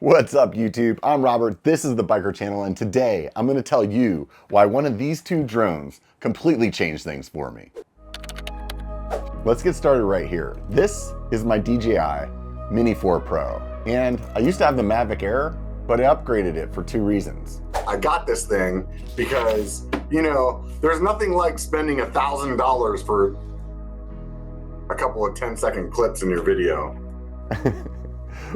What's up, YouTube? I'm Robert, this is the Biker Channel, and today I'm going to tell you why one of these two drones completely changed things for me. Let's get started right here. This is my DJI Mini 4 Pro, and I used to have the Mavic Air, but I upgraded it for two reasons. I got this thing because, you know, there's nothing like spending $1,000 for a couple of 10-second clips in your video.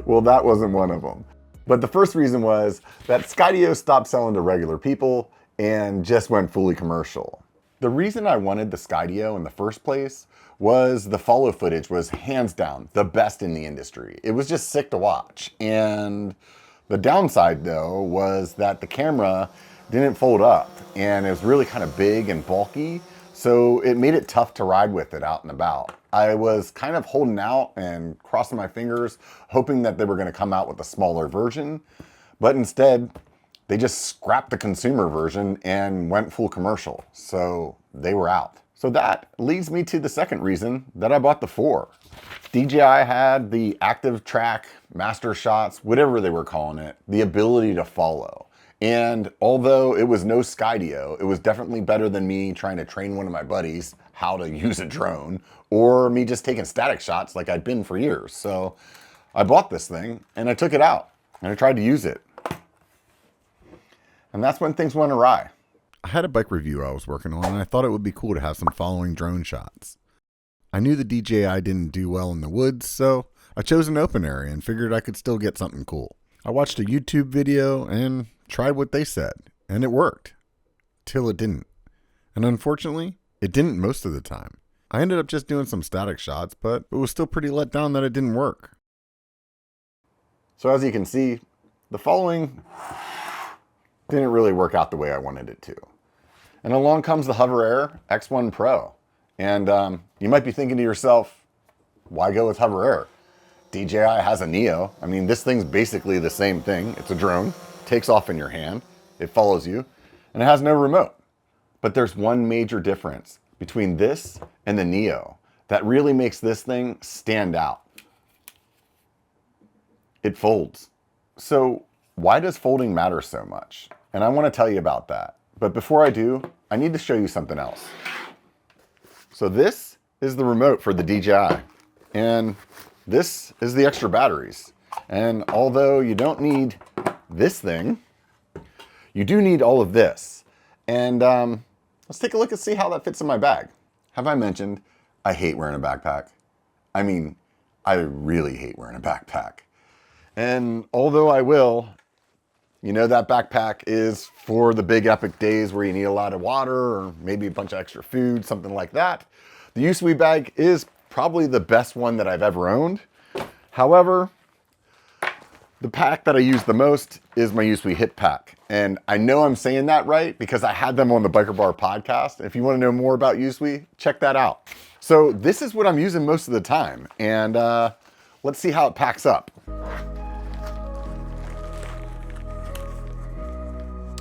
Well, that wasn't one of them. But the first reason was that Skyio stopped selling to regular people and just went fully commercial. The reason I wanted the Skyio in the first place was the follow footage was hands down the best in the industry. It was just sick to watch. And the downside though was that the camera didn't fold up and it was really kind of big and bulky. So it made it tough to ride with it out and about. I was kind of holding out and crossing my fingers, hoping that they were going to come out with a smaller version. But instead, they just scrapped the consumer version and went full commercial. So they were out. So that leads me to the second reason that I bought the 4. DJI had the active track, master shots, whatever they were calling it, the ability to follow. And although it was no Skyio, it was definitely better than me trying to train one of my buddies how to use a drone, or me just taking static shots like I'd been for years. So I bought this thing and I took it out and I tried to use it. And that's when things went awry. I had a bike review I was working on and I thought it would be cool to have some following drone shots. I knew the DJI didn't do well in the woods, so I chose an open area and figured I could still get something cool. I watched a YouTube video and tried what they said, and it worked. Till it didn't. And unfortunately, it didn't most of the time. I ended up just doing some static shots, but it was still pretty let down that it didn't work. So as you can see, the following didn't really work out the way I wanted it to. And along comes the HOVERair X1 Pro. And you might be thinking to yourself, why go with HOVERair? DJI has a Neo. I mean, this thing's basically the same thing. It's a drone, takes off in your hand, it follows you, and it has no remote. But there's one major difference between this and the Neo that really makes this thing stand out. It folds. So why does folding matter so much? And I want to tell you about that. But before I do, I need to show you something else. So this is the remote for the DJI. And this is the extra batteries. And although you don't need this thing, you do need all of this. And let's take a look and see how that fits in my bag. Have I mentioned I hate wearing a backpack? I mean, I really hate wearing a backpack. And although I will, you know, that backpack is for the big epic days where you need a lot of water or maybe a bunch of extra food, something like that. The Usui bag is probably the best one that I've ever owned. However, the pack that I use the most is my Usui hip pack. And I know I'm saying that right because I had them on the Biker Bar podcast. If you want to know more about Usui, check that out. So this is what I'm using most of the time. And let's see how it packs up.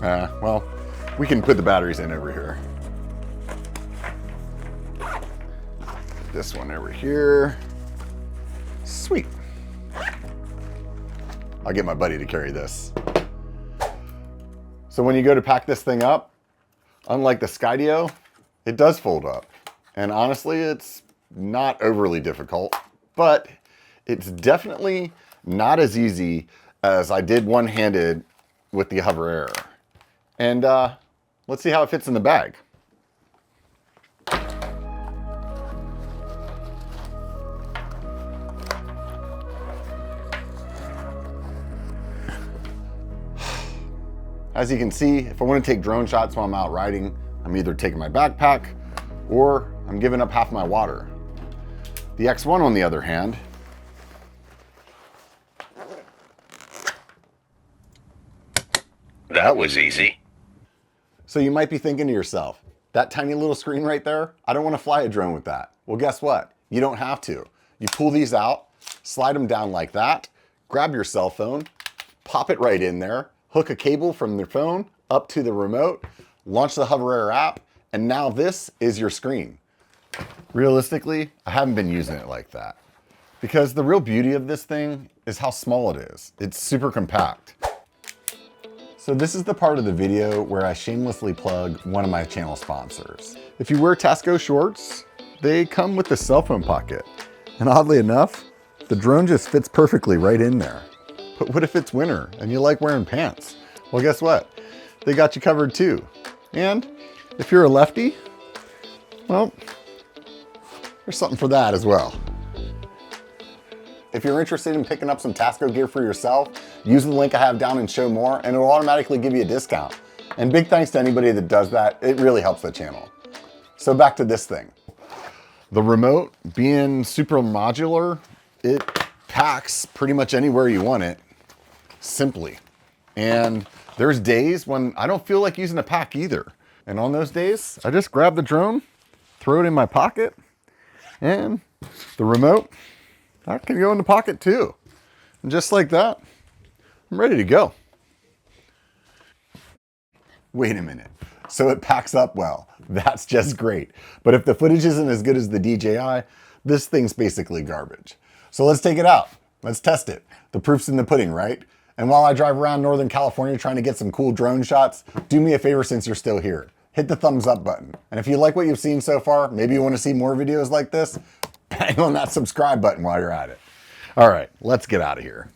Well, we can put the batteries in over here. This one over here. Sweet. I'll get my buddy to carry this. So when you go to pack this thing up, unlike the Skyio, it does fold up. And honestly, it's not overly difficult, but it's definitely not as easy as I did one-handed with the HOVERair. And let's see how it fits in the bag. As you can see, if I want to take drone shots while I'm out riding, I'm either taking my backpack or I'm giving up half my water. The X1, on the other hand, that was easy. So you might be thinking to yourself, that tiny little screen right there, I don't want to fly a drone with that. Well, guess what? You don't have to. You pull these out, slide them down like that, grab your cell phone, pop it right in there, hook a cable from the phone up to the remote, launch the HOVERair app, and now this is your screen. Realistically, I haven't been using it like that. Because the real beauty of this thing is how small it is. It's super compact. So this is the part of the video where I shamelessly plug one of my channel sponsors. If you wear Tasco shorts, they come with the cell phone pocket. And oddly enough, the drone just fits perfectly right in there. But what if it's winter and you like wearing pants? Well, guess what? They got you covered too. And if you're a lefty, well, there's something for that as well. If you're interested in picking up some Tasco gear for yourself, use the link I have down and show more, and it'll automatically give you a discount. And big thanks to anybody that does that. It really helps the channel. So back to this thing. The remote, being super modular, it packs pretty much anywhere you want it, simply. And there's days when I don't feel like using a pack either. And on those days, I just grab the drone, throw it in my pocket, and the remote, that can go in the pocket too. And just like that, I'm ready to go. Wait a minute. So it packs up well. That's just great. But if the footage isn't as good as the DJI, this thing's basically garbage. So let's take it out. Let's test it. The proof's in the pudding, right? And while I drive around Northern California trying to get some cool drone shots, do me a favor since you're still here. Hit the thumbs up button. And if you like what you've seen so far, maybe you want to see more videos like this, bang on that subscribe button while you're at it. All right, let's get out of here.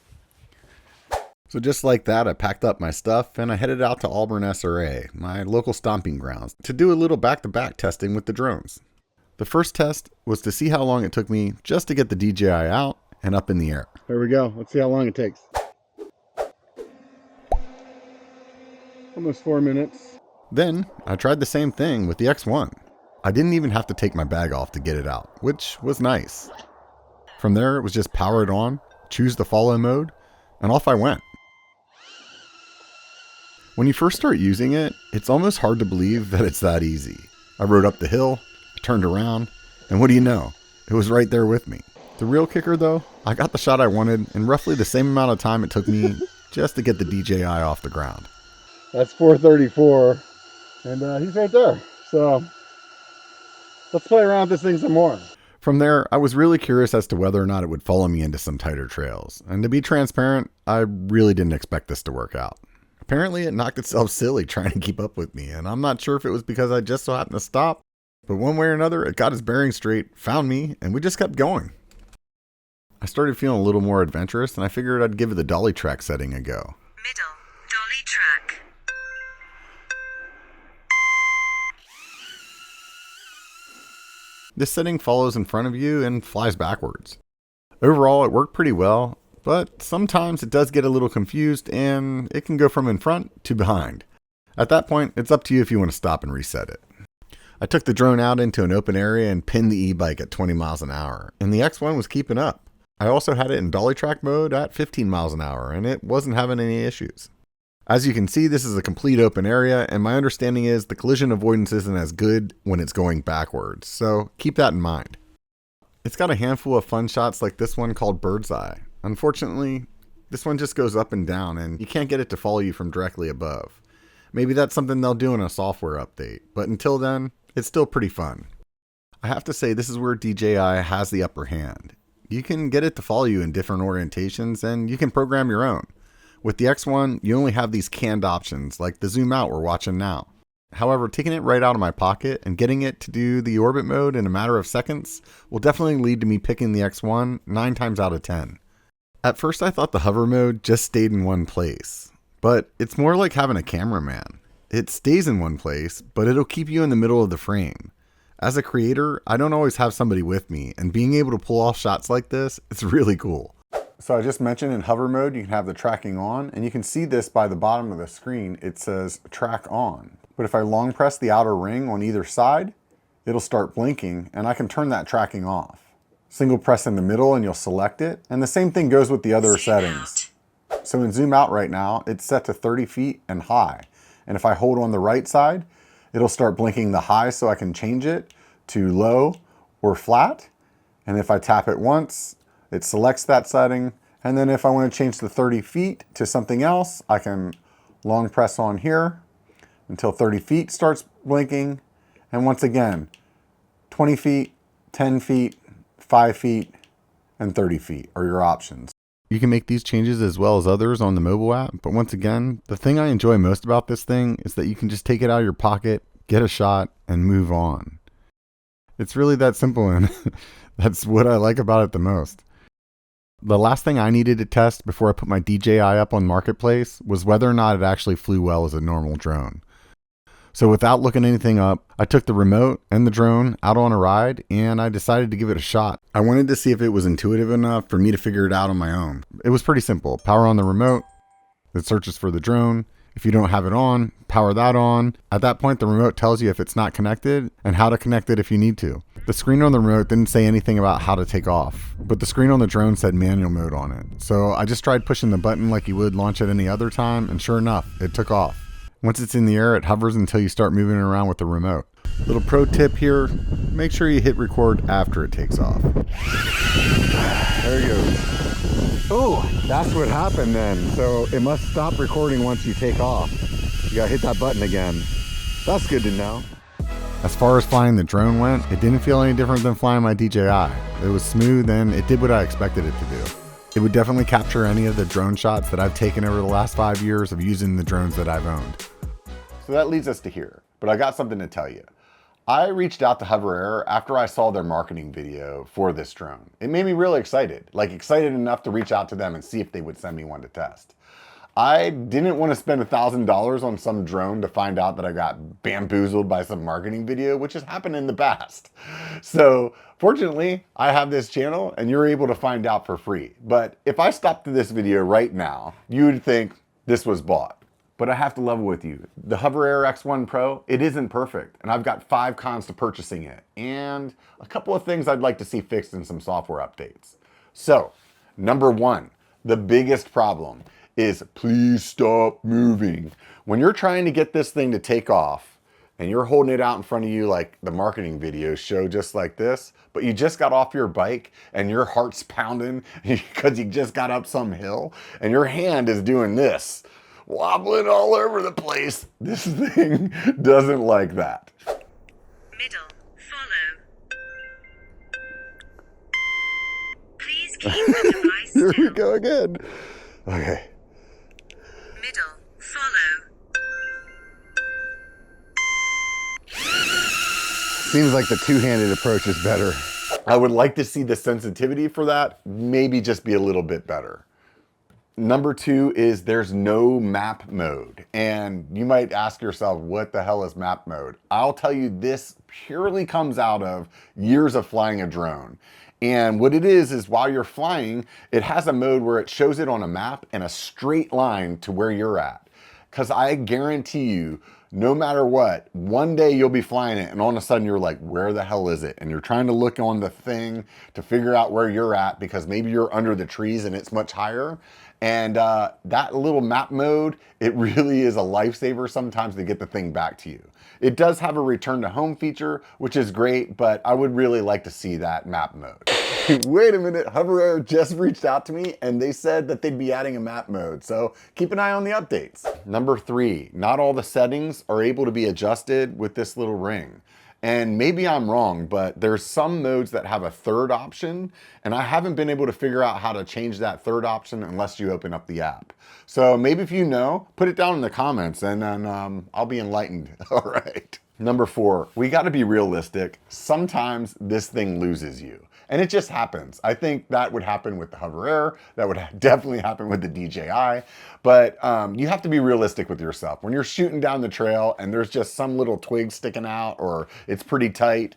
So just like that, I packed up my stuff and I headed out to Auburn SRA, my local stomping grounds, to do a little back-to-back testing with the drones. The first test was to see how long it took me just to get the DJI out and up in the air. There we go. Let's see how long it takes. Almost 4 minutes. Then I tried the same thing with the X1. I didn't even have to take my bag off to get it out, which was nice. From there, it was just power it on, choose the follow mode, and off I went. When you first start using it, it's almost hard to believe that it's that easy. I rode up the hill, turned around, and what do you know? It was right there with me. The real kicker though, I got the shot I wanted in roughly the same amount of time it took me just to get the DJI off the ground. That's 434, and he's right there. So let's play around with this thing some more. From there, I was really curious as to whether or not it would follow me into some tighter trails. And to be transparent, I really didn't expect this to work out. Apparently, it knocked itself silly trying to keep up with me, and I'm not sure if it was because I just so happened to stop, but one way or another, it got its bearings straight, found me, and we just kept going. I started feeling a little more adventurous, and I figured I'd give it the dolly track setting a go. Middle, dolly track. This setting follows in front of you and flies backwards. Overall, it worked pretty well, but sometimes it does get a little confused and it can go from in front to behind. At that point, it's up to you if you want to stop and reset it. I took the drone out into an open area and pinned the e-bike at 20 miles an hour, and the X1 was keeping up. I also had it in dolly track mode at 15 miles an hour, and it wasn't having any issues. As you can see, this is a complete open area, and my understanding is the collision avoidance isn't as good when it's going backwards, so keep that in mind. It's got a handful of fun shots like this one called Bird's Eye. Unfortunately, this one just goes up and down, and you can't get it to follow you from directly above. Maybe that's something they'll do in a software update, but until then, it's still pretty fun. I have to say this is where DJI has the upper hand. You can get it to follow you in different orientations, and you can program your own. With the X1, you only have these canned options, like the zoom out we're watching now. However, taking it right out of my pocket and getting it to do the orbit mode in a matter of seconds will definitely lead to me picking the X1 9 times out of 10. At first I thought the hover mode just stayed in one place, but it's more like having a cameraman. It stays in one place, but it'll keep you in the middle of the frame. As a creator, I don't always have somebody with me, and being able to pull off shots like this, it's really cool. So I just mentioned in hover mode, you can have the tracking on, and you can see this by the bottom of the screen. It says track on. But if I long press the outer ring on either side, it'll start blinking, and I can turn that tracking off. Single press in the middle and you'll select it. And the same thing goes with the other settings. So in zoom out right now, it's set to 30 feet and high. And if I hold on the right side, it'll start blinking the high so I can change it to low or flat. And if I tap it once, it selects that setting. And then if I want to change the 30 feet to something else, I can long press on here until 30 feet starts blinking. And once again, 20 feet, 10 feet, 5 feet, and 30 feet are your options. You can make these changes as well as others on the mobile app, but once again, the thing I enjoy most about this thing is that you can just take it out of your pocket, get a shot, and move on. It's really that simple, and that's what I like about it the most. The last thing I needed to test before I put my DJI up on Marketplace was whether or not it actually flew well as a normal drone. So without looking anything up, I took the remote and the drone out on a ride, and I decided to give it a shot. I wanted to see if it was intuitive enough for me to figure it out on my own. It was pretty simple. Power on the remote, it searches for the drone. If you don't have it on, power that on. At that point, the remote tells you if it's not connected and how to connect it if you need to. The screen on the remote didn't say anything about how to take off, but the screen on the drone said manual mode on it. So I just tried pushing the button like you would launch at any other time, and sure enough, it took off. Once it's in the air, it hovers until you start moving it around with the remote. Little pro tip here, make sure you hit record after it takes off. There it goes. Oh, that's what happened then. So it must stop recording once you take off. You gotta hit that button again. That's good to know. As far as flying the drone went, it didn't feel any different than flying my DJI. It was smooth and it did what I expected it to do. It would definitely capture any of the drone shots that I've taken over the last 5 years of using the drones that I've owned. So that leads us to here, but I got something to tell you. I reached out to HOVERAir after I saw their marketing video for this drone. It made me really excited, like excited enough to reach out to them and see if they would send me one to test. I didn't want to spend $1,000 on some drone to find out that I got bamboozled by some marketing video, which has happened in the past. So fortunately, I have this channel and you're able to find out for free. But if I stopped this video right now, you would think this was bought. But I have to level with you. The HOVERAir X1 Pro, it isn't perfect. And I've got 5 cons to purchasing it. And a couple of things I'd like to see fixed in some software updates. So, number 1, the biggest problem is please stop moving. When you're trying to get this thing to take off and you're holding it out in front of you like the marketing videos show just like this, but you just got off your bike and your heart's pounding because you just got up some hill and your hand is doing this, wobbling all over the place. This thing doesn't like that. Middle, follow. Please keep the device Here still. we go again. Okay. Middle, follow. Seems like the two-handed approach is better. I would like to see the sensitivity for that maybe just be a little bit better. Number 2 is there's no map mode. And you might ask yourself, what the hell is map mode? I'll tell you, this purely comes out of years of flying a drone. And what it is while you're flying, it has a mode where it shows it on a map in a straight line to where you're at. Because I guarantee you, no matter what, one day you'll be flying it and all of a sudden you're like, where the hell is it? And you're trying to look on the thing to figure out where you're at because maybe you're under the trees and it's much higher. And that little map mode, it really is a lifesaver sometimes to get the thing back to you. It does have a return to home feature, which is great, but I would really like to see that map mode. Wait a minute, HOVERAir just reached out to me and they said that they'd be adding a map mode. So keep an eye on the updates. Number 3, not all the settings are able to be adjusted with this little ring. And maybe I'm wrong, but there's some modes that have a third option, and I haven't been able to figure out how to change that third option unless you open up the app. So maybe if you know, put it down in the comments and then I'll be enlightened. All right. Number 4, we got to be realistic. Sometimes this thing loses you. And it just happens. I think that would happen with the HOVERAir. That would definitely happen with the DJI. But you have to be realistic with yourself. When you're shooting down the trail and there's just some little twig sticking out or it's pretty tight,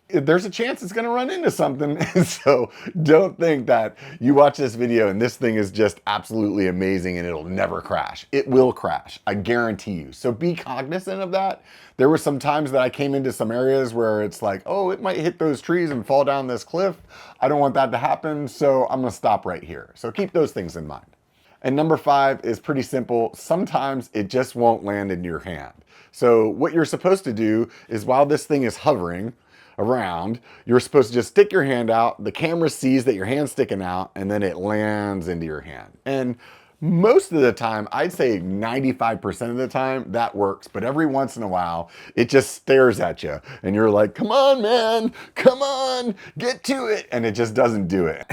there's a chance it's going to run into something. So don't think that you watch this video and this thing is just absolutely amazing and it'll never crash. It will crash, I guarantee you. So be cognizant of that. There were some times that I came into some areas where it's like, oh, it might hit those trees and fall down this cliff. I don't want that to happen, so I'm going to stop right here. So keep those things in mind. And number 5 is pretty simple. Sometimes it just won't land into your hand. So what you're supposed to do is while this thing is hovering around, you're supposed to just stick your hand out, the camera sees that your hand's sticking out, and then it lands into your hand. And Most of the time, I'd say 95% of the time, that works. But every once in a while, it just stares at you. And you're like, come on, man, come on, get to it. And it just doesn't do it.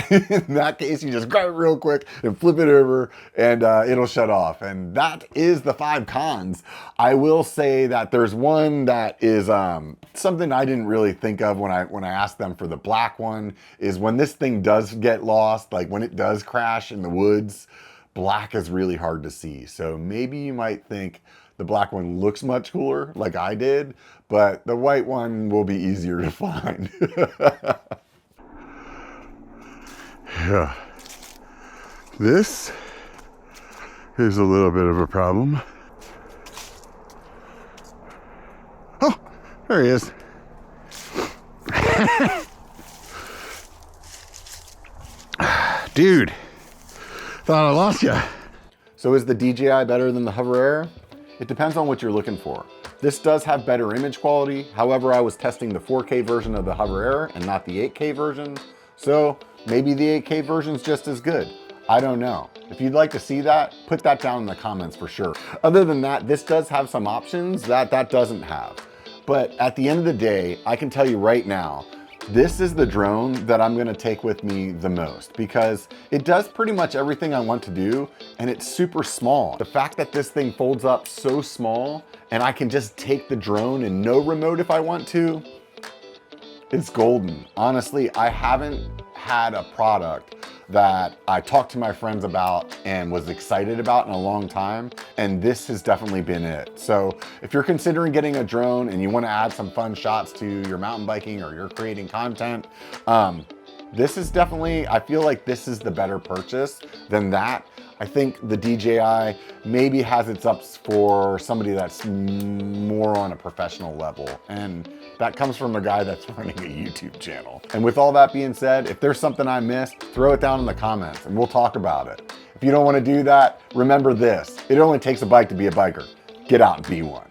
In that case, you just grab it real quick and flip it over and it'll shut off. And that is the 5 cons. I will say that there's one that is something I didn't really think of when I asked them for the black one, is when this thing does get lost, like when it does crash in the woods, black is really hard to see. So maybe you might think the black one looks much cooler, like I did, but the white one will be easier to find. Yeah. This is a little bit of a problem. Oh, there he is. Dude. Thought I lost you. So is the DJI better than the HOVERAir? It depends on what you're looking for. This does have better image quality. However, I was testing the 4K version of the HOVERAir and not the 8K version. So maybe the 8K version is just as good. I don't know. If you'd like to see that, put that down in the comments for sure. Other than that, this does have some options that doesn't have. But at the end of the day, I can tell you right now, this is the drone that I'm gonna take with me the most because it does pretty much everything I want to do and it's super small. The fact that this thing folds up so small and I can just take the drone and no remote if I want to, it's golden. Honestly, I haven't had a product that I talked to my friends about and was excited about in a long time, and this has definitely been it. So if you're considering getting a drone and you want to add some fun shots to your mountain biking or you're creating content, this is definitely, I feel like this is the better purchase than that. I think the DJI maybe has its ups for somebody that's more on a professional level. And that comes from a guy that's running a YouTube channel. And with all that being said, if there's something I missed, throw it down in the comments and we'll talk about it. If you don't want to do that, remember this. It only takes a bike to be a biker. Get out and be one.